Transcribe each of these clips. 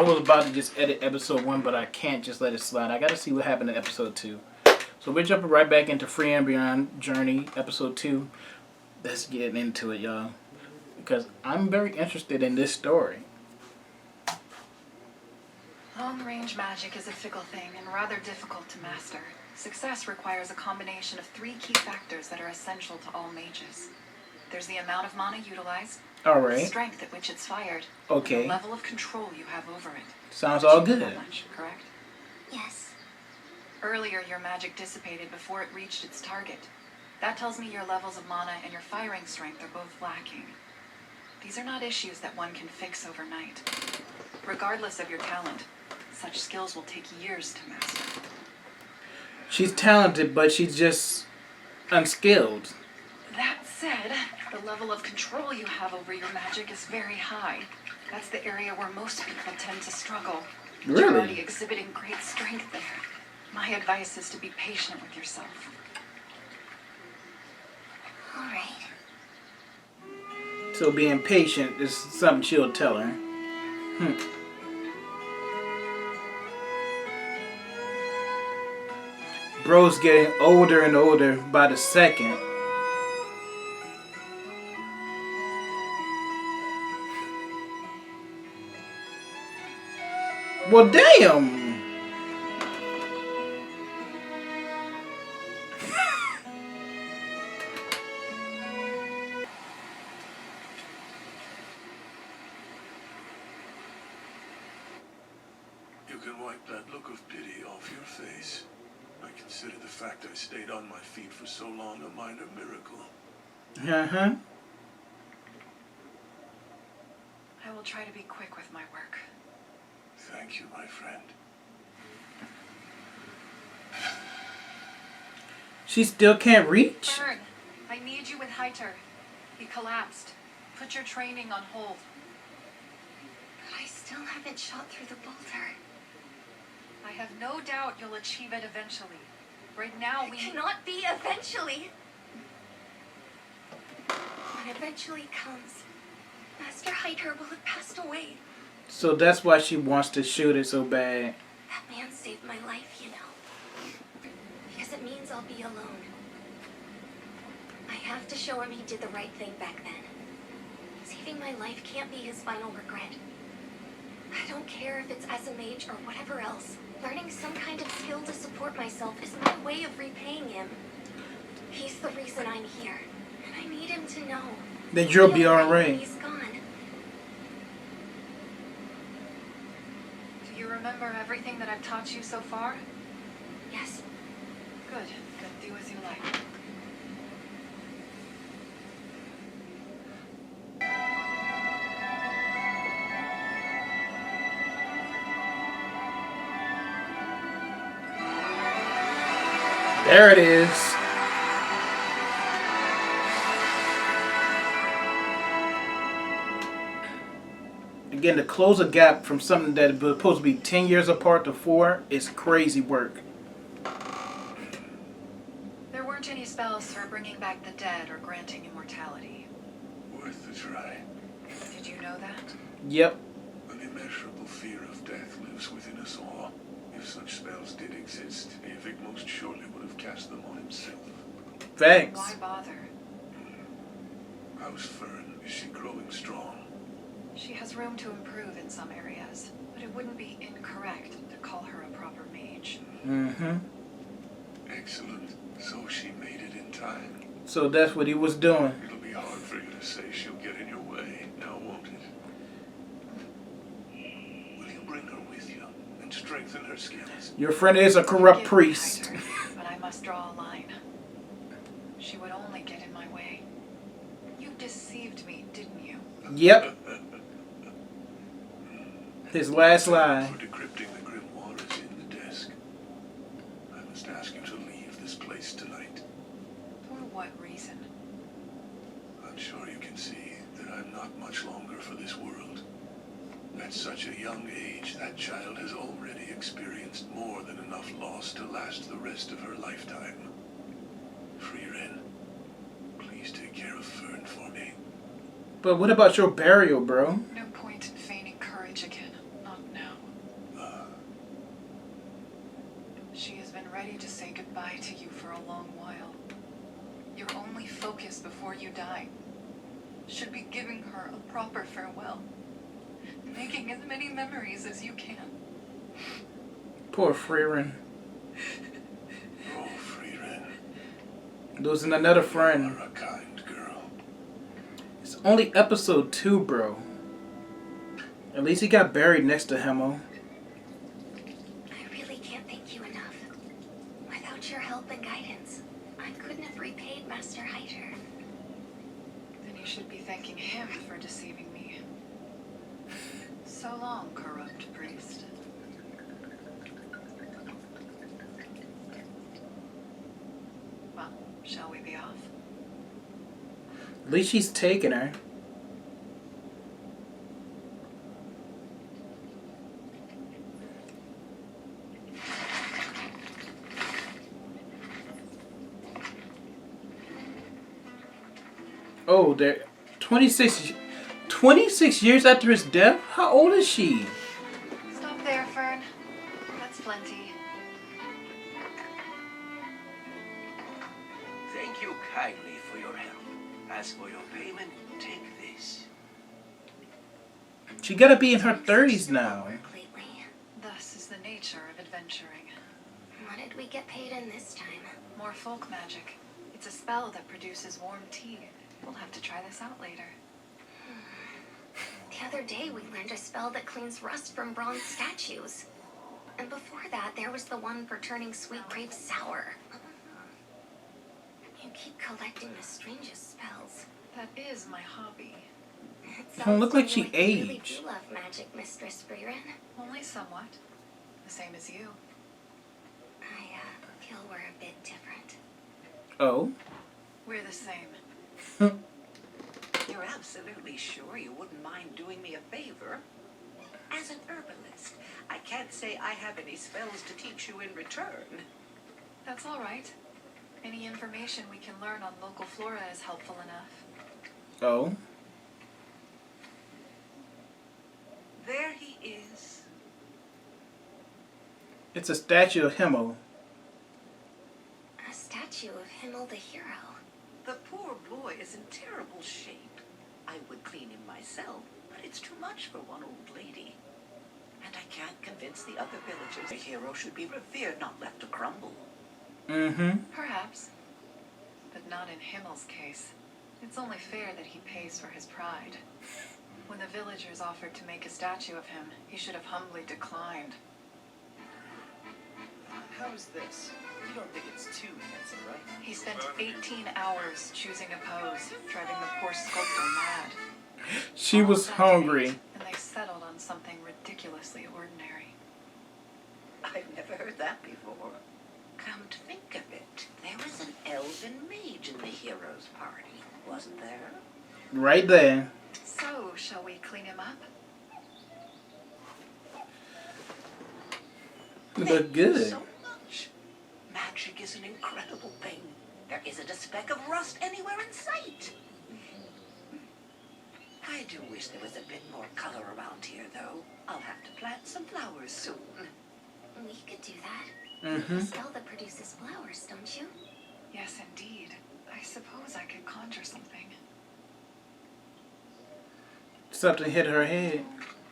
was about to just edit episode 1, but I can't just let it slide. I gotta see what happened in episode 2. So we're jumping right back into Frieren Beyond Journey, episode 2. Let's get into it, y'all. Because I'm very interested in this story. Long-range magic is a fickle thing and rather difficult to master. Success requires a combination of 3 key factors that are essential to all mages. There's the amount of mana utilized, Alright. the strength at which it's fired, Okay. and the level of control you have over it. Sounds all good. That much, correct? Yes. Earlier, your magic dissipated before it reached its target. That tells me your levels of mana and your firing strength are both lacking. These are not issues that one can fix overnight. Regardless of your talent, such skills will take years to master. She's talented, but she's just unskilled. That said, the level of control you have over your magic is very high. That's the area where most people tend to struggle. But You're already exhibiting great strength there. My advice is to be patient with yourself. All right. So being patient is something she'll tell her. Bro's getting older and older by the second. Well, damn! You can wipe that look of pity off your face. I consider the fact I stayed on my feet for so long a minor miracle. Uh-huh. I will try to be quick with my work. Thank you, my friend. She still can't reach? Frieren, I need you with Heiter. He collapsed. Put your training on hold. But I still haven't shot through the bolter. I have no doubt you'll achieve it eventually. Right now, It cannot be eventually. When eventually comes, Master Heiter will have passed away. So that's why she wants to shoot it so bad. That man saved my life, you know. Because it means I'll be alone. I have to show him he did the right thing back then. Saving my life can't be his final regret. I don't care if it's as a mage or whatever else. Learning some kind of skill to support myself is my way of repaying him. He's the reason I'm here. And I need him to know. Then you'll be alright. He's gone. Do you remember everything that I've taught you so far? Yes. Good. Then do as you like. There it is. Again, to close a gap from something that was supposed to be 10 years apart to 4 is crazy work. There weren't any spells for bringing back the dead or granting immortality. Worth the try. Did you know that? Yep. An immeasurable fear of death lives within us all. If such spells did exist, Avik most surely would have cast them on himself. Thanks. Why bother? How's Fern? Is she growing strong? She has room to improve in some areas, but it wouldn't be incorrect to call her a proper mage. Mm-hmm. Excellent. So she made it in time. So that's what he was doing. It'll be hard for you to say she'll get in your way, now won't it? Will you bring her with you and strengthen her skills? Your friend is a corrupt Forgive me, priest. Heiter, but I must draw a line. She would only get in my way. You deceived me, didn't you? Yep. His last lie. For decrypting the grimoire is in the desk. I must ask you to leave this place tonight. For what reason? I'm sure you can see that I'm not much longer for this world. At such a young age, that child has already experienced more than enough loss to last the rest of her lifetime. Frieren, please take care of Fern for me. But what about your burial, bro? No point in feigning courage again. Not now. ready to say goodbye to you for a long while. Your only focus before you die should be giving her a proper farewell. Making as many memories as you can. Poor Frieren. Oh, Frieren. Losing another You friend. are a kind girl. It's only episode 2, bro. At least he got buried next to Hemo. I really can't thank you enough. Without your help and guidance, I couldn't have repaid Master Hyder. Then you should be thanking him for deceiving me. So long, corrupt priest. Well, shall we be off? At least she's taking her. Oh, there. 26 years after his death? How old is she? Stop there, Fern. That's plenty. Thank you kindly for your help. As for your payment, take this. She gotta be in her 30s now. Lately. Thus is the nature of adventuring. What did we get paid in this time? More folk magic. It's a spell that produces warm tea. We'll have to try this out later. The other day we learned a spell that cleans rust from bronze statues. And before that, there was the one for turning sweet grapes sour. You keep collecting the strangest spells. That is my hobby. It Don't sounds look to like me she you really aged. do love magic, Mistress Frieren. Only somewhat. The same as you. I feel we're a bit different. Oh. We're the same. You're absolutely sure you wouldn't mind doing me a favor? As an herbalist, I can't say I have any spells to teach you in return. That's all right. Any information we can learn on local flora is helpful enough. Oh. There he is. It's a statue of Hemo. A statue of Himmel the hero. The poor boy is in terrible shape. I would clean him myself, but it's too much for one old lady. And I can't convince the other villagers the hero should be revered, not left to crumble. Mm-hmm. Perhaps. But not in Himmel's case. It's only fair that he pays for his pride. When the villagers offered to make a statue of him, he should have humbly declined. How's this? You don't think it's too handsome, right? He spent 18 hours choosing a pose, driving the poor sculptor mad. She was hungry. And they settled on something ridiculously ordinary. I've never heard that before. Come to think of it, there was an elven mage in the hero's party, wasn't there? Right there. So, shall we clean him up? Look Thank you good. so much. Magic is an incredible thing. There isn't a speck of rust anywhere in sight. I do wish there was a bit more color around here, though. I'll have to plant some flowers soon. We could do that. Mm-hmm. A spell that produces flowers, don't you? Yes, indeed. I suppose I could conjure something. Something hit her head.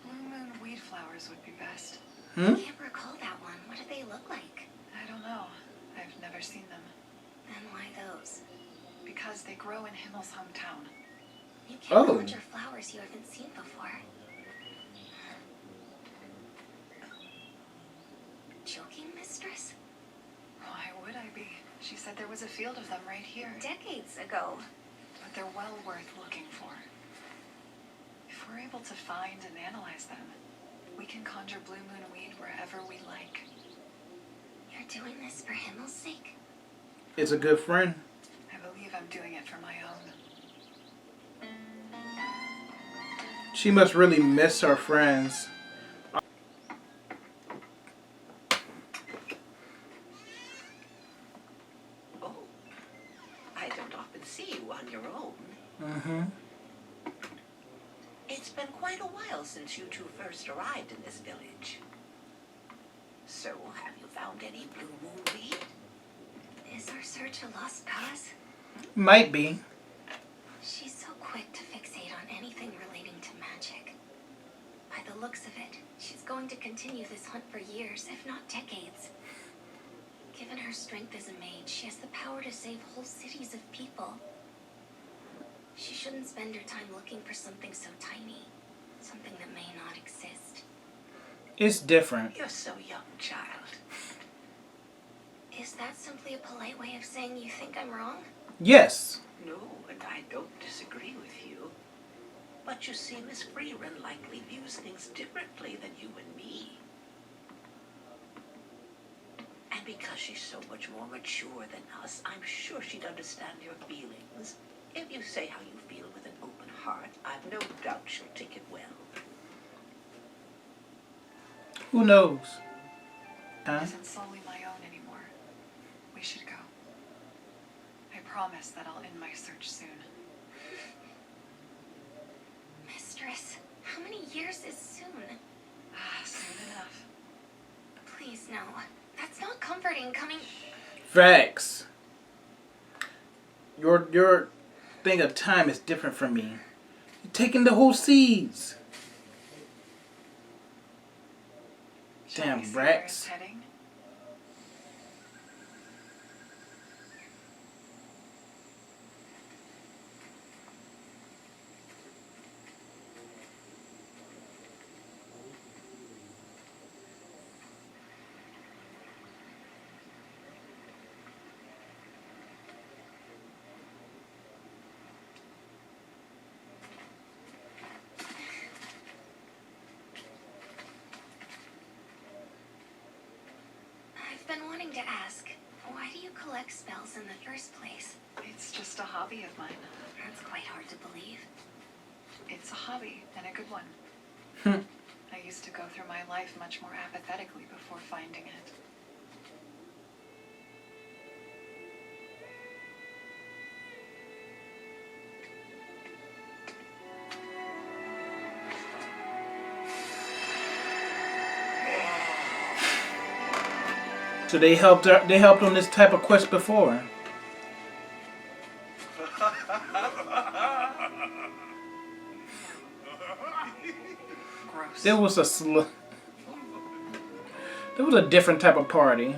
Blue moon weed flowers would be best. I Hmm? can't recall that one. What do they look like? I don't know. I've never seen them. Then why those? Because they grow in Himmel's hometown. You can't Oh. conjure flowers you haven't seen before. Joking, mistress? Why would I be? She said there was a field of them right here. Decades ago. But they're well worth looking for. If we're able to find and analyze them, we can conjure blue moon weed wherever we like. You're doing this for Himmel's sake? It's a good friend. I believe I'm doing it for my own. She must really miss her friends. Oh, I don't often see you on your own. Mm-hmm. It's been quite a while since you two first arrived in this village. So, have you found any blue moon weed? Is our search a lost cause? Might be. She's so quick to fixate on anything relating to magic. By the looks of it, she's going to continue this hunt for years, if not decades. Given her strength as a mage, she has the power to save whole cities of people. She shouldn't spend her time looking for something so tiny, something that may not exist. It's different. You're so young, child. Is that simply a polite way of saying you think I'm wrong? Yes. No, and I don't disagree with you. But you see, Miss Frieren likely views things differently than you and me. And because she's so much more mature than us, I'm sure she'd understand your feelings. If you say how you feel with an open heart, I've no doubt she'll take it well. Who knows? Huh? It isn't solely my own anymore. We should go. I promise that I'll end my search soon. Mistress, how many years is soon? Soon enough. Please, no. That's not comforting coming... Facts. Your thing of time is different from me. You're taking the whole seeds. Shall Damn we see where rats. it's heading? I've been wanting to ask, why do you collect spells in the first place? It's just a hobby of mine. That's quite hard to believe. It's a hobby, and a good one. I used to go through my life much more apathetically before finding it. So they helped on this type of quest before. Gross. There was a different type of party.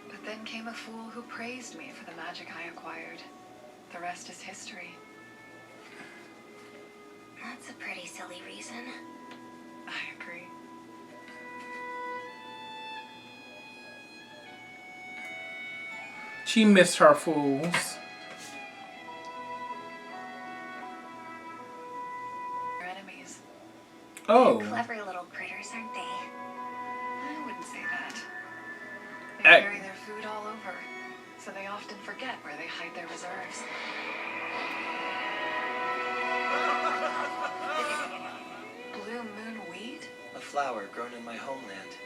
But then came a fool who praised me for the magic I acquired. The rest is history. That's a pretty silly reason. I agree. She missed her fools. Your enemies. Oh. Clever little critters, aren't they? I wouldn't say that. They Ac- carry their food all over, so they often forget where they hide their reserves. Blue moon weed? A flower grown in my homeland.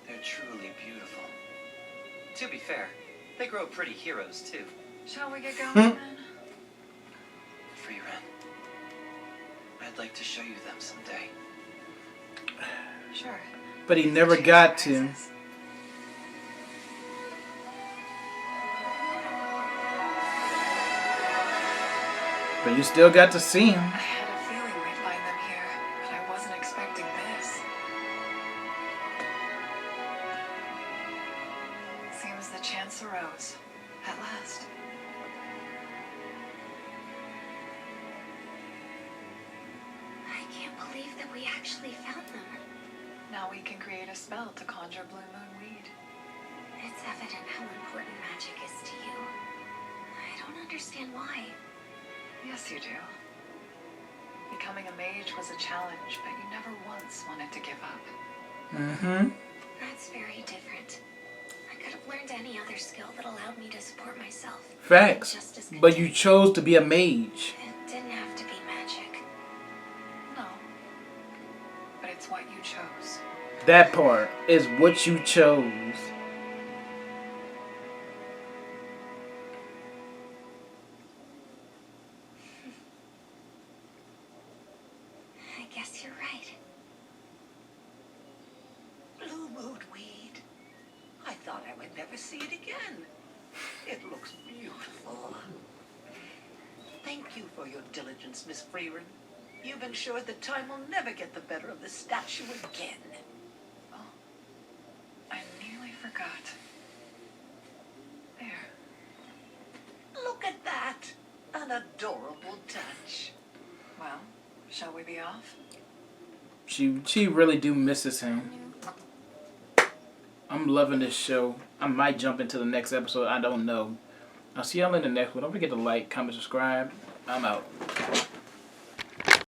They're truly beautiful. To be fair, they grow pretty heroes too. Shall we get going then? Frieren, I'd like to show you them someday. Sure. But he never Change got to. prices. But you still got to see him. I had a feeling we'd find them here, but I wasn't expecting this. Seems the chance arose. At last. I can't believe that we actually found them. Now we can create a spell to conjure blue moon weed. It's evident how important magic is to you. I don't understand why. Yes, you do. Becoming a mage was a challenge, but you never once wanted to give up. Mm-hmm. That's very different. I could have learned any other skill that allowed me to support myself. Facts. Just as But you content. chose to be a mage. It didn't have to be magic. No. But it's what you chose. That part is what you chose. I guess you're never see it again. It looks beautiful. Thank you for your diligence, Miss Frieren. You've ensured that time will never get the better of the statue again. Oh, I nearly forgot. There. Look at that. An adorable touch. Well, shall we be off? She really do misses him. I'm loving this show. I might jump into the next episode. I don't know. I'll see y'all in the next one. Don't forget to like, comment, subscribe. I'm out.